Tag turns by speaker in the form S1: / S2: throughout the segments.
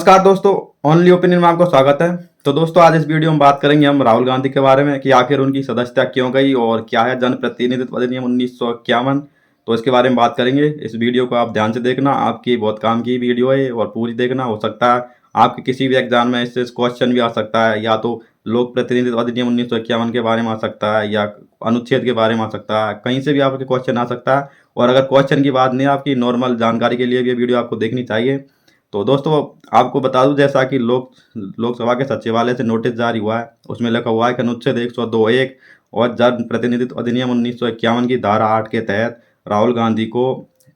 S1: नमस्कार दोस्तों, only opinion में आपका स्वागत है। तो दोस्तों आज इस वीडियो में बात करेंगे हम राहुल गांधी के बारे में कि आखिर उनकी सदस्यता क्यों गई और क्या है जनप्रतिनिधित्व अधिनियम 1951। तो इसके बारे में बात करेंगे। इस वीडियो को आप ध्यान से देखना, आपकी बहुत काम की वीडियो है और पूरी देखना। हो सकता है आपके किसी भी एग्जाम में इससे क्वेश्चन भी आ सकता है, या तो लोक प्रतिनिधित्व अधिनियम 1951 के बारे में आ सकता है या अनुच्छेद के बारे में आ सकता है, कहीं से भी आपके क्वेश्चन आ सकता है। और अगर क्वेश्चन की बात नहीं, आपकी नॉर्मल जानकारी के लिए भी ये वीडियो आपको देखनी चाहिए। तो दोस्तों आपको बता दूं, जैसा कि लोकसभा के सचिवालय से नोटिस जारी हुआ है, उसमें लिखा हुआ है कि अनुच्छेद 102(1) और जन प्रतिनिधित्व अधिनियम 1951 की धारा 8 के तहत राहुल गांधी को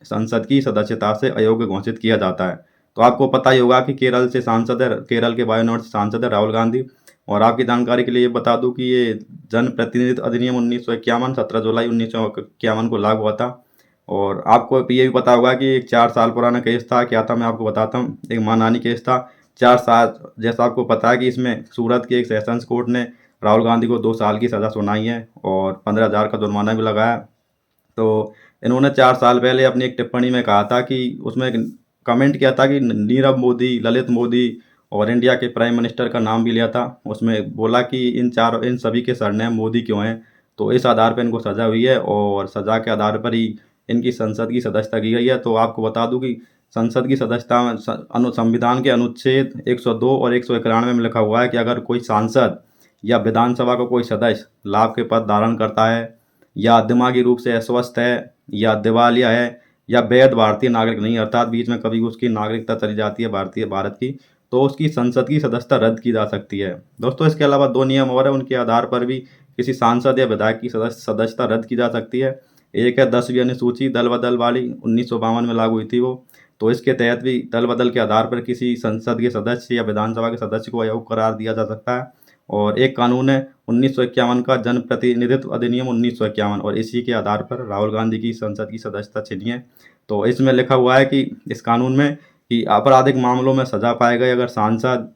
S1: संसद की सदस्यता से अयोग्य घोषित किया जाता है। तो आपको पता ही होगा कि केरल से सांसद है, केरल के वायनाड से सांसद है राहुल गांधी। और आपकी जानकारी के लिए ये बता दूं कि ये जन प्रतिनिधित्व अधिनियम 1951 17 जुलाई 1951 को लागू हुआ था। और आपको ये भी पता होगा कि एक 4 साल पुराना केस था। क्या था, मैं आपको बताता हूँ। एक मानहानि केस था 4 साल। जैसा आपको पता है कि इसमें सूरत के एक सेशंस कोर्ट ने राहुल गांधी को 2 साल की सज़ा सुनाई है और 15,000 का जुर्माना भी लगाया। तो इन्होंने 4 साल पहले अपनी एक टिप्पणी में कहा था कि उसमें एक कमेंट किया था कि नीरव मोदी, ललित मोदी और इंडिया के प्राइम मिनिस्टर का नाम भी लिया था। उसमें बोला कि इन सभी के सरनेम मोदी क्यों हैं। तो इस आधार पर इनको सज़ा हुई है और सज़ा के आधार पर ही इनकी संसद की सदस्यता की गई है। तो आपको बता दूं कि संसद की सदस्यता में संविधान के अनुच्छेद 102 और 191 में लिखा हुआ है कि अगर कोई सांसद या विधानसभा का कोई सदस्य लाभ के पद धारण करता है या दिमागी रूप से अस्वस्थ है या दिवालिया है या वैध भारतीय नागरिक नहीं, अर्थात बीच में कभी उसकी नागरिकता चली जाती है भारत की, तो उसकी संसद की सदस्यता रद्द की जा सकती है। दोस्तों इसके अलावा 2 नियम और है, उनके आधार पर भी किसी सांसद या विधायक की सदस्यता रद्द की जा सकती है। एक है 10वीं अनुसूची दल बदल वाली, 1952 में लागू हुई थी वो। तो इसके तहत भी दल बदल के आधार पर किसी संसद के सदस्य या विधानसभा के सदस्य को अयोग्य करार दिया जा सकता है। और एक कानून है 1951 का जन प्रतिनिधित्व अधिनियम 1951, और इसी के आधार पर राहुल गांधी की संसद की सदस्यता छिनी है। तो इसमें लिखा हुआ है कि इस कानून में कि आपराधिक मामलों में सजा पाए गए अगर सांसद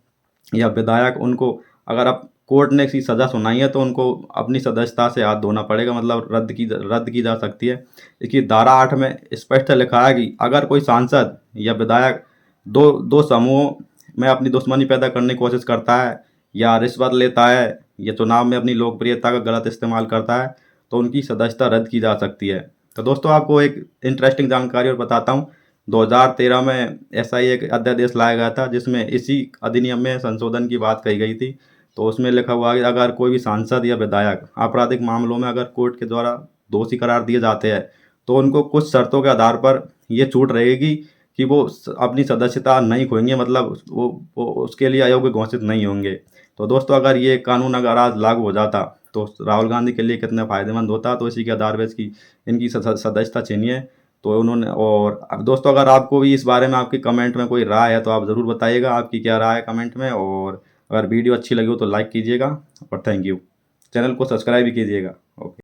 S1: या विधायक, उनको अगर अब कोर्ट ने इसकी सज़ा सुनाई है तो उनको अपनी सदस्यता से हाथ धोना पड़ेगा, मतलब रद्द की जा सकती है। देखिए धारा 8 में स्पष्ट लिखा है कि अगर कोई सांसद या विधायक दो दो समूहों में अपनी दुश्मनी पैदा करने की कोशिश करता है या रिश्वत लेता है या चुनाव में अपनी लोकप्रियता का गलत इस्तेमाल करता है, तो उनकी सदस्यता रद्द की जा सकती है। तो दोस्तों आपको एक इंटरेस्टिंग जानकारी और बताता हूँ। 2013 में ऐसा ही एक अध्यादेश लाया गया था जिसमें इसी अधिनियम में संशोधन की बात कही गई थी। तो उसमें लिखा हुआ है कि अगर कोई भी सांसद या विधायक आपराधिक मामलों में अगर कोर्ट के द्वारा दोषी करार दिए जाते हैं, तो उनको कुछ शर्तों के आधार पर ये छूट रहेगी कि वो अपनी सदस्यता नहीं खोएंगे, मतलब वो उसके लिए अयोग्य घोषित नहीं होंगे। तो दोस्तों अगर ये कानून अगर आज लागू हो जाता तो राहुल गांधी के लिए कितना फ़ायदेमंद होता। तो इसी के आधार पर इनकी सदस्यता छीनी है। तो उन्होंने, और दोस्तों अगर आपको भी इस बारे में आपकी कमेंट में कोई राय है तो आप ज़रूर बताइएगा, आपकी क्या राय है कमेंट में। और अगर वीडियो अच्छी लगी हो तो लाइक कीजिएगा और थैंक यू। चैनल को सब्सक्राइब भी कीजिएगा। ओके।